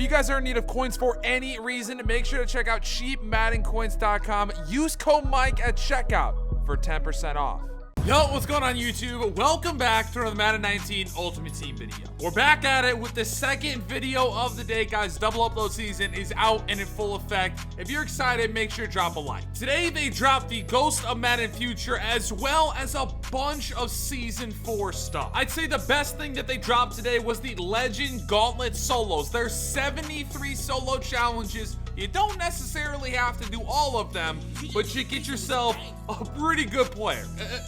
you guys are in need of coins for any reason, make sure to check out cheapmaddencoins.com. Use code Mike at checkout for 10% off. Yo, what's going on YouTube? Welcome back to another Madden 19 Ultimate Team video. We're back at it with the second video of the day, guys. Double upload season is out and in full effect. If you're excited, make sure to drop a like. Today, they dropped the Ghost of Madden Future as well as a bunch of Season 4 stuff. I'd say the best thing that they dropped today was the Legend Gauntlet solos. There's 73 solo challenges. You don't necessarily have to do all of them, but you get yourself a pretty good player.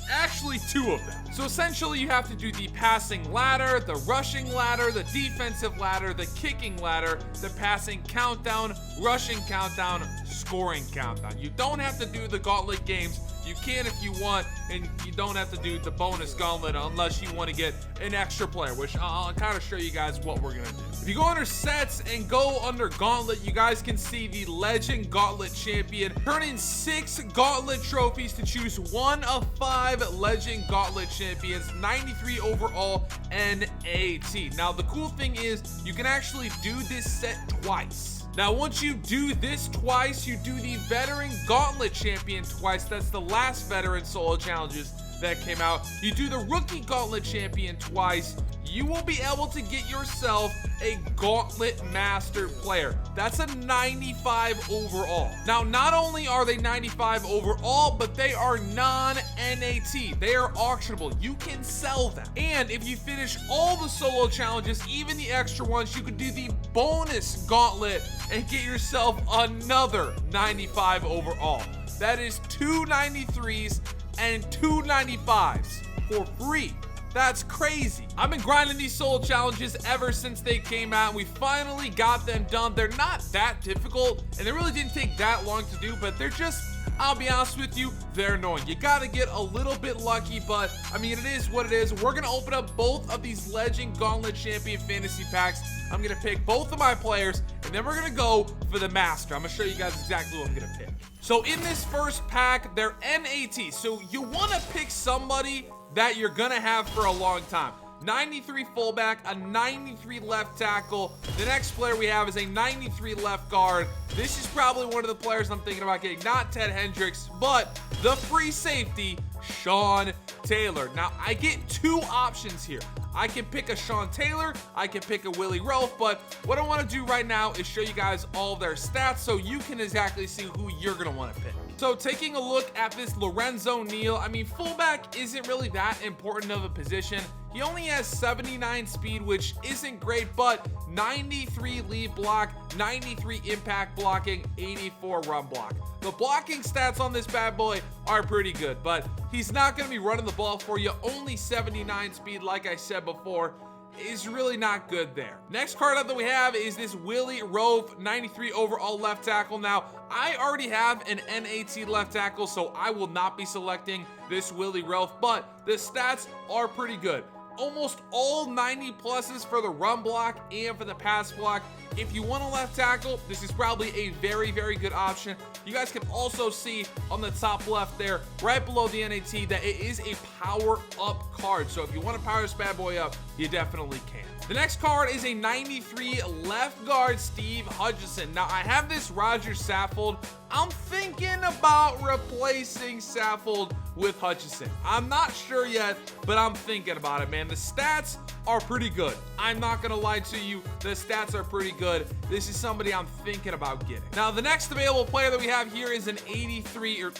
Actually, two of them. So essentially, you have to do the passing ladder, the rushing ladder, the defensive ladder, the kicking ladder, the passing countdown, rushing countdown, scoring countdown. You don't have to do the gauntlet games. You can if you want, and you don't have to do the bonus gauntlet unless you want to get an extra player, which I'll kind of show you guys what we're gonna do. If you go under sets and go under gauntlet, you guys can see the Legend Gauntlet Champion. Turn in 6 gauntlet trophies to choose one of 5 Legend Gauntlet Champions, 93 overall NAT. Now the cool thing is you can actually do this set twice. Now, once you do this twice, you do the Veteran Gauntlet Champion twice. That's the last Veteran Solo Challenges that came out. You do the Rookie Gauntlet Champion twice. You will be able to get yourself a Gauntlet Master player. That's a 95 overall. Now, not only are they 95 overall, but they are non-NAT. They are auctionable. You can sell them. And if you finish all the solo challenges, even the extra ones, you could do the bonus gauntlet and get yourself another 95 overall. That is 2 93s and 2 95s for free. That's crazy. I've been grinding these solo challenges ever since they came out, and we finally got them done. They're not that difficult, and they really didn't take that long to do, but they're just, I'll be honest with you, they're annoying. You gotta get a little bit lucky, but I mean, it is what it is. We're gonna open up both of these Legend Gauntlet Champion fantasy packs. I'm gonna pick both of my players, and then we're gonna go for the Master. I'm gonna show you guys exactly what I'm gonna pick. So in this first pack, they're NAT, so you wanna pick somebody that you're gonna have for a long time. 93 fullback, a 93 left tackle. The next player we have is a 93 left guard. This is probably one of the players I'm thinking about getting, not Ted Hendricks, but the free safety, Sean Taylor. Now, I get 2 options here. I can pick a Sean Taylor, I can pick a Willie Roaf, but what I want to do right now is show you guys all their stats so you can exactly see who you're going to want to pick. So taking a look at this Lorenzo Neal, I mean, fullback isn't really that important of a position. He only has 79 speed, which isn't great, but 93 lead block, 93 impact blocking, 84 run block. The blocking stats on this bad boy are pretty good, but he's not going to be running the ball for you. Only 79 speed, like I said before, is really not good there. Next card up that we have is this Willie Roaf, 93 overall left tackle. Now, I already have an NAT left tackle, so I will not be selecting this Willie Roaf, but the stats are pretty good. Almost all 90 pluses for the run block and for the pass block. If you want a left tackle, this is probably a very, very good option. You guys can also see on the top left there, right below the NAT, that it is a power up card. So if you want to power this bad boy up, you definitely can. The next card is a 93 left guard, Steve Hudson. Now, I have this Roger Saffold. I'm thinking about replacing Saffold with Hutchinson. I'm not sure yet, but I'm thinking about it, man. The stats are pretty good. I'm not gonna lie to you, the stats are pretty good. This is somebody I'm thinking about getting. Now, the next available player that we have here is an 83, or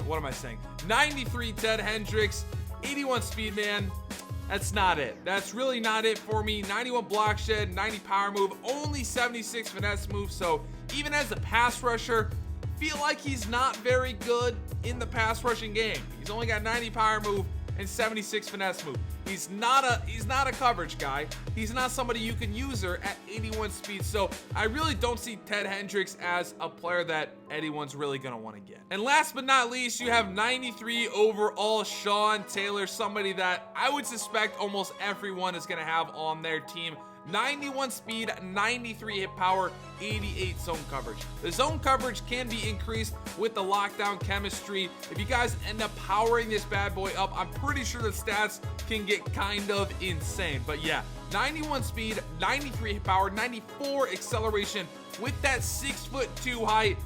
what am I saying? 93 Ted Hendricks, 81 speed, man. That's not it. That's really not it for me. 91 block shed, 90 power move, only 76 finesse move. So even as a pass rusher, feel like he's not very good in the pass rushing game. He's only got 90 power move and 76 finesse move. He's not a coverage guy. He's not somebody you can use her at 81 speed. So I really don't see Ted Hendricks as a player that anyone's really gonna want to get. And last but not least, you have 93 overall Sean Taylor, somebody that I would suspect almost everyone is gonna have on their team. 91 speed, 93 hit power, 88 zone coverage. The zone coverage can be increased with the lockdown chemistry. If you guys end up powering this bad boy up, I'm pretty sure the stats can get kind of insane. But yeah, 91 speed, 93 hit power, 94 acceleration with that 6'2" height.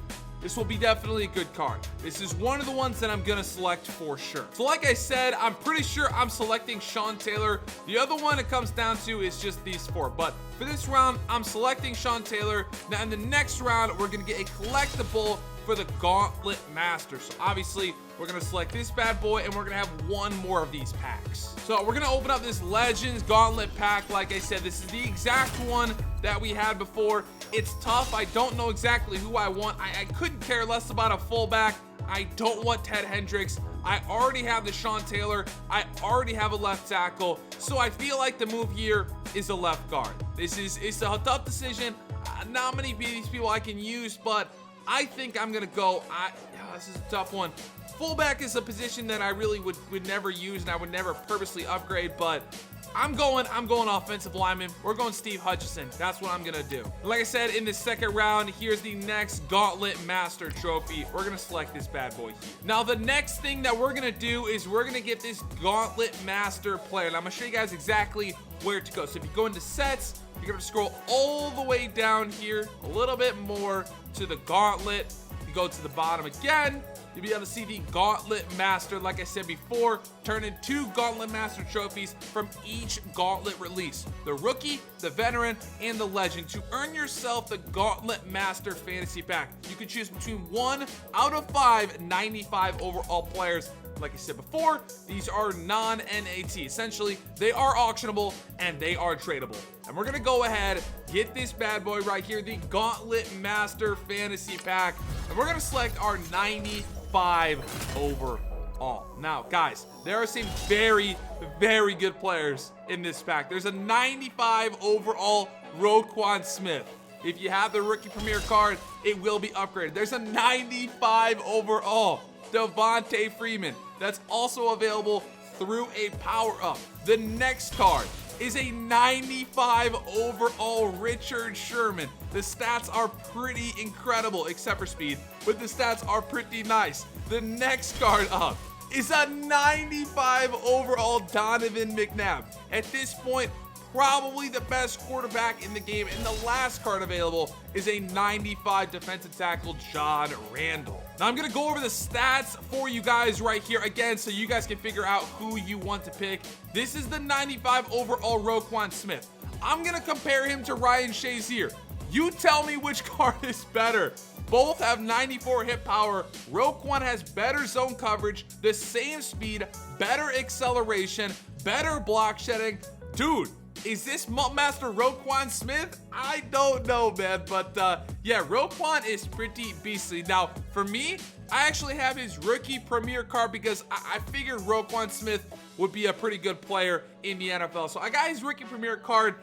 This will be definitely a good card. This is one of the ones that I'm gonna select for sure. So like I said, I'm pretty sure I'm selecting Sean Taylor. The other one it comes down to is just these four. But for this round, I'm selecting Sean Taylor. Now in the next round, we're gonna get a collectible for the Gauntlet Master. So obviously, we're gonna select this bad boy and we're gonna have one more of these packs. So we're gonna open up this Legends Gauntlet pack. Like I said, this is the exact one that we had before. It's tough. I don't know exactly who I want. I couldn't care less about a fullback. I don't want Ted Hendricks. I already have the Sean Taylor. I already have a left tackle. So I feel like the move here is a left guard. It's a tough decision. Not many of these people I can use, but I think I'm gonna go. This is a tough one. Fullback is a position that I really would never use and I would never purposely upgrade, but I'm going offensive lineman. We're going Steve Hudson. That's what I'm gonna do. Like I said, in the second round, here's the next Gauntlet Master trophy. We're gonna select this bad boy here. Now, the next thing that we're gonna do is we're gonna get this Gauntlet Master player. And I'm gonna show you guys exactly where to go. So if you go into sets, you're gonna scroll all the way down here, a little bit more to the Gauntlet. You go to the bottom again, you'll be able to see the Gauntlet Master. Like I said before, turn in 2 Gauntlet Master trophies from each Gauntlet release. The Rookie, the Veteran, and the Legend. To earn yourself the Gauntlet Master Fantasy Pack, you can choose between 1 out of 5 95 overall players. Like I said before, these are non-NAT. Essentially, they are auctionable and they are tradable. And we're gonna go ahead, get this bad boy right here, the Gauntlet Master Fantasy Pack. And we're gonna select our 95 overall. Now, guys, there are some very, very good players in this pack. There's a 95 overall Roquan Smith. If you have the Rookie Premier card, it will be upgraded. There's a 95 overall Devonta Freeman. That's also available through a power-up. The next card is a 95 overall Richard Sherman. The stats are pretty incredible, except for speed, but the stats are pretty nice. The next card up is a 95 overall Donovan Mcnabb. At this point, probably the best quarterback in the game. And the last card available is a 95 defensive tackle John Randall. Now I'm gonna go over the stats for you guys right here again so you guys can figure out who you want to pick. This is the 95 overall Roquan Smith. I'm gonna compare him to Ryan Shazier. You tell me which card is better. Both have 94 hit power. Roquan has better zone coverage, the same speed, better acceleration, better block shedding. Dude, is this Master Roquan Smith? I don't know, man, but yeah, Roquan is pretty beastly. Now, for me, I actually have his Rookie Premier card because I figured Roquan Smith would be a pretty good player in the NFL. So I got his Rookie Premier card,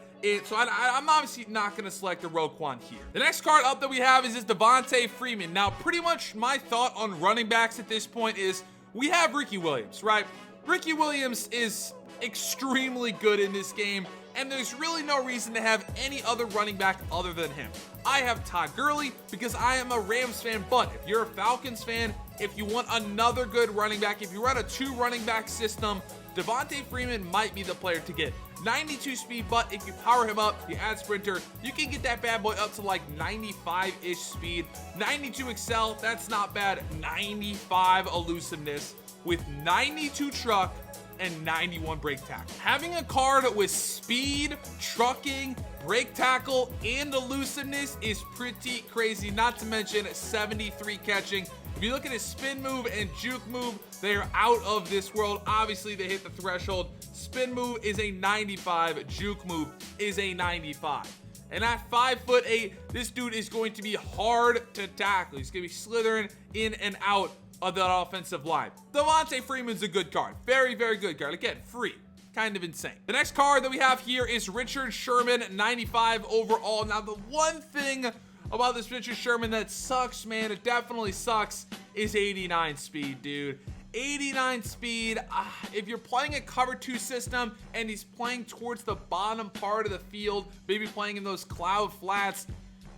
so I'm obviously not going to select the Roquan here. The next card up that we have is this Devonta Freeman. Now, pretty much my thought on running backs at this point is we have Ricky Williams, right? Ricky Williams is extremely good in this game, and there's really no reason to have any other running back other than him. I have Todd Gurley because I am a Rams fan, but if you're a Falcons fan, if you want another good running back, if you run a 2 running back system, Devonta Freeman might be the player to get. 92 speed, but if you power him up, you add sprinter, you can get that bad boy up to like 95-ish speed. 92 excel, that's not bad. 95 elusiveness with 92 truck and 91 break tackle. Having a card with speed, trucking, break tackle, and elusiveness is pretty crazy, not to mention 73 catching. If you look at his spin move and juke move, they are out of this world. Obviously, they hit the threshold. Spin move is a 95, juke move is a 95. And at 5'8", this dude is going to be hard to tackle. He's gonna be slithering in and out of that offensive line. Devonta Freeman's a good card. Very, very good card. Again, free. Kind of insane. The next card that we have here is Richard Sherman, 95 overall. Now, the one thing about this Richard Sherman that sucks, man, it definitely sucks, is 89 speed, dude. 89 speed. If you're playing a cover 2 system and he's playing towards the bottom part of the field, maybe playing in those cloud flats,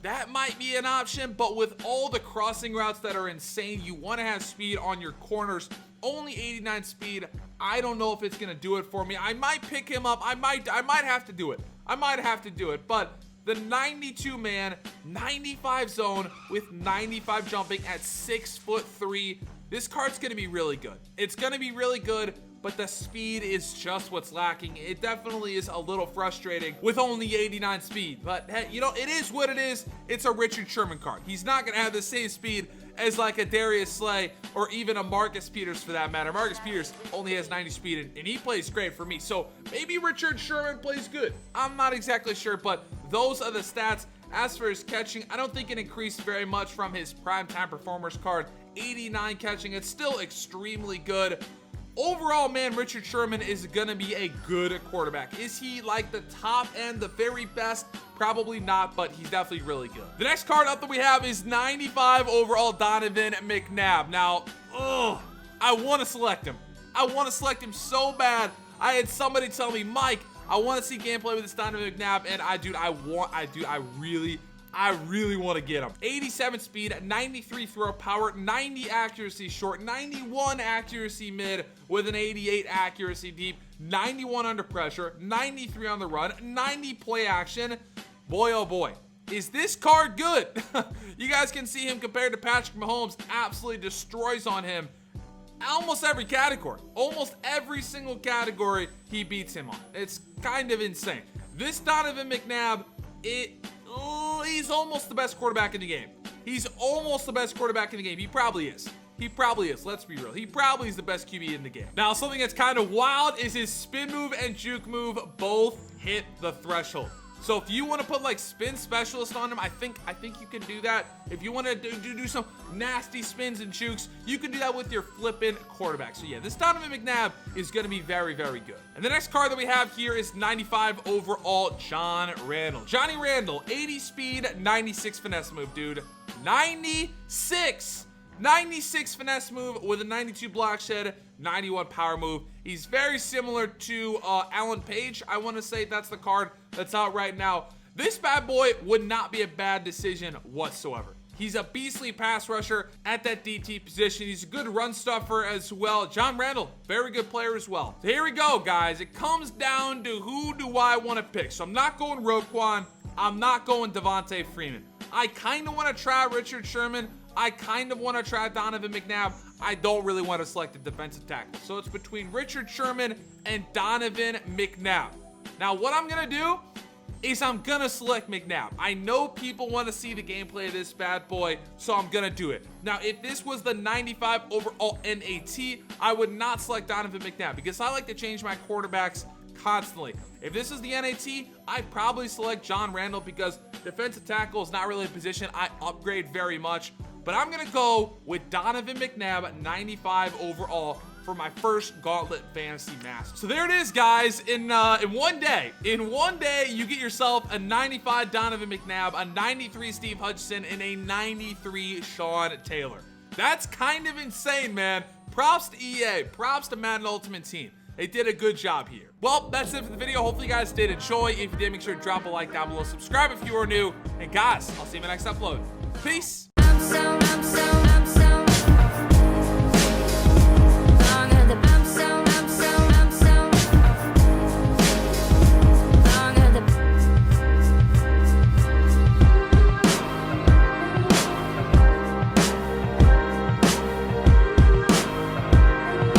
that might be an option, but with all the crossing routes that are insane, you want to have speed on your corners. Only 89 speed, I don't know if it's going to do it for me. I might pick him up. I might have to do it. But the 92 man, 95 zone with 95 jumping at 6'3", this card's going to be really good. It's going to be really good, but the speed is just what's lacking. It definitely is a little frustrating with only 89 speed. But hey, you know, it is what it is. It's a Richard Sherman card. He's not going to have the same speed as like a Darius Slay or even a Marcus Peters for that matter. Marcus Peters only has 90 speed and he plays great for me. So maybe Richard Sherman plays good. I'm not exactly sure, but those are the stats. As for his catching, I don't think it increased very much from his primetime performers card. 89 catching, it's still extremely good. Overall, man, Richard Sherman is gonna be a good quarterback. Is he like the top end, the very best? Probably not, but he's definitely really good. The next card up that we have is 95 overall Donovan Mcnabb. Now, I want to select him. I want to select him so bad. I had somebody tell me, Mike, I want to see gameplay with this Donovan Mcnabb, and I really want to get him. 87 speed, 93 throw power, 90 accuracy short, 91 accuracy mid with an 88 accuracy deep, 91 under pressure, 93 on the run, 90 play action. Boy, oh boy, is this card good? You guys can see him compared to Patrick Mahomes, absolutely destroys on him. Almost every category, almost every single category he beats him on. It's kind of insane. This Donovan Mcnabb, he's almost the best quarterback in the game. He's almost the best quarterback in the game. He probably is. Let's be real. He probably is the best QB in the game. Now, something that's kind of wild is his spin move and juke move both hit the threshold. So if you want to put like spin specialist on him, I think you can do that. If you want to do some nasty spins and jukes, you can do that with your flippin' quarterback. So yeah, this Donovan Mcnabb is going to be very, very good. And the next card that we have here is 95 overall John Randall. Johnny Randall, 80 speed, 96 finesse move, dude. 96 finesse move with a 92 block shed, 91 power move. He's very similar to Alan Page. I want to say that's the card that's out right now. This bad boy would not be a bad decision whatsoever. He's a beastly pass rusher at that DT position. He's a good run stuffer as well. John Randall, very good player as well. So here we go, guys. It comes down to who do I want to pick. So I'm not going Roquan. I'm not going Devonta Freeman. I kind of want to try Richard Sherman. I kind of want to try Donovan Mcnabb. I don't really want to select a defensive tackle. So it's between Richard Sherman and Donovan McNabb. Now, what I'm going to do is I'm going to select McNabb. I know people want to see the gameplay of this bad boy, so I'm going to do it. Now, if this was the 95 overall NAT, I would not select Donovan McNabb because I like to change my quarterbacks constantly. If this is the NAT, I'd probably select John Randall because defensive tackle is not really a position I upgrade very much. But I'm going to go with Donovan McNabb at 95 overall for my first Gauntlet Fantasy Master. So there it is, guys. In one day, you get yourself a 95 Donovan McNabb, a 93 Steve Hudson, and a 93 Sean Taylor. That's kind of insane, man. Props to EA. Props to Madden Ultimate Team. They did a good job here. Well, that's it for the video. Hopefully you guys did enjoy. If you did, make sure to drop a like down below. Subscribe if you are new. And guys, I'll see you in my next upload. Peace. I'm so